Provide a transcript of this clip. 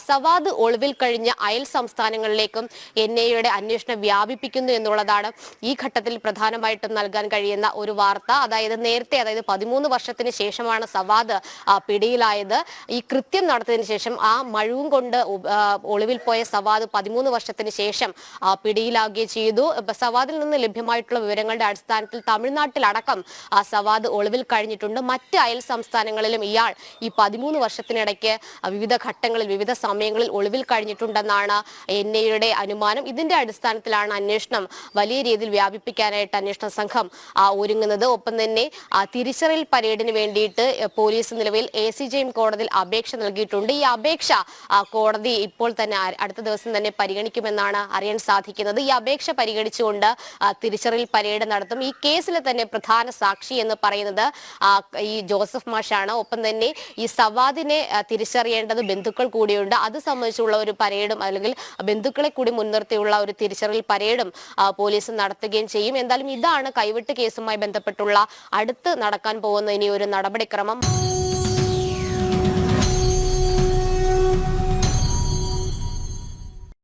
സവാദ് ഒളിവിൽ കഴിഞ്ഞ അയൽ സംസ്ഥാനങ്ങളിലേക്കും NIA അന്വേഷണം വ്യാപിപ്പിക്കുന്നു എന്നുള്ളതാണ് ഈ ഘട്ടത്തിൽ പ്രധാനമായിട്ടും നൽകാൻ കഴിയുന്ന ഒരു വാർത്ത. അതായത് 13 വർഷത്തിന് ശേഷമാണ് സവാദ് പിടിയിലായത്. ഈ കൃത്യം നടത്തിയതിനു ശേഷം ആ മഴവും കൊണ്ട് ഒളിവിൽ പോയ സവാദ് 13 വർഷത്തിന് ശേഷം പിടിയിലാകുകയും ചെയ്തു. സവാദിൽ നിന്ന് ലഭ്യമായിട്ടുള്ള വിവരങ്ങളുടെ അടിസ്ഥാനത്തിൽ തമിഴ്നാട്ടിലടക്കം സവാദ് ഒളിവിൽ കഴിഞ്ഞിട്ടുണ്ട്. മറ്റ് അയൽ സംസ്ഥാനങ്ങളിലും ഇയാൾ ഈ 13 വർഷത്തിനിടയ്ക്ക് വിവിധ ഘട്ടങ്ങളിൽ വിവിധ സമയങ്ങളിൽ ഒളിവിൽ കഴിഞ്ഞിട്ടുണ്ടെന്നാണ് NIA അനുമാനം. ഇതിന്റെ അടിസ്ഥാനത്തിലാണ് അന്വേഷണം വലിയ രീതിയിൽ വ്യാപിപ്പിക്കാനായിട്ട് അന്വേഷണ സംഘം ഒരുങ്ങുന്നത്. ഒപ്പം തന്നെ തിരിച്ചറിയൽ പരേഡിന് വേണ്ടിയിട്ട് പോലീസ് നിലവിൽ ACJ കോടതിയിൽ അപേക്ഷ നൽകിയിട്ടുണ്ട്. ഈ അപേക്ഷ കോടതി ഇപ്പോൾ തന്നെ അടുത്ത ദിവസം തന്നെ പരിഗണിക്കുമെന്നാണ് അറിയാൻ സാധിക്കുന്നത്. ഈ അപേക്ഷ പരിഗണിച്ചുകൊണ്ട് തിരിച്ചറിയൽ പരേഡ് നടത്തും. ഈ കേസിലെ തന്നെ പ്രധാന സാക്ഷി എന്ന് പറയുന്നത് ഈ ജോസഫ് മാഷാണ്. ഒപ്പം തന്നെ ഈ സവാദിനെ തിരിച്ചറിയേണ്ടത് ബന്ധുക്കൾ കൂടിയുണ്ട്. അത് സംബന്ധിച്ചുള്ള ഒരു പരേഡും അല്ലെങ്കിൽ ബന്ധുക്കളെ കൂടി മുൻനിർത്തിയുള്ള ഒരു തിരിച്ചറിയൽ പരേഡും പോലീസ് നടത്തുകയും ചെയ്യും. എന്തായാലും ഇതാണ് കൈവിട്ട് കേസുമായി ബന്ധപ്പെട്ടുള്ള അടുത്ത് നടക്കാൻ പോകുന്ന ഇനി ഒരു നടപടിക്രമം.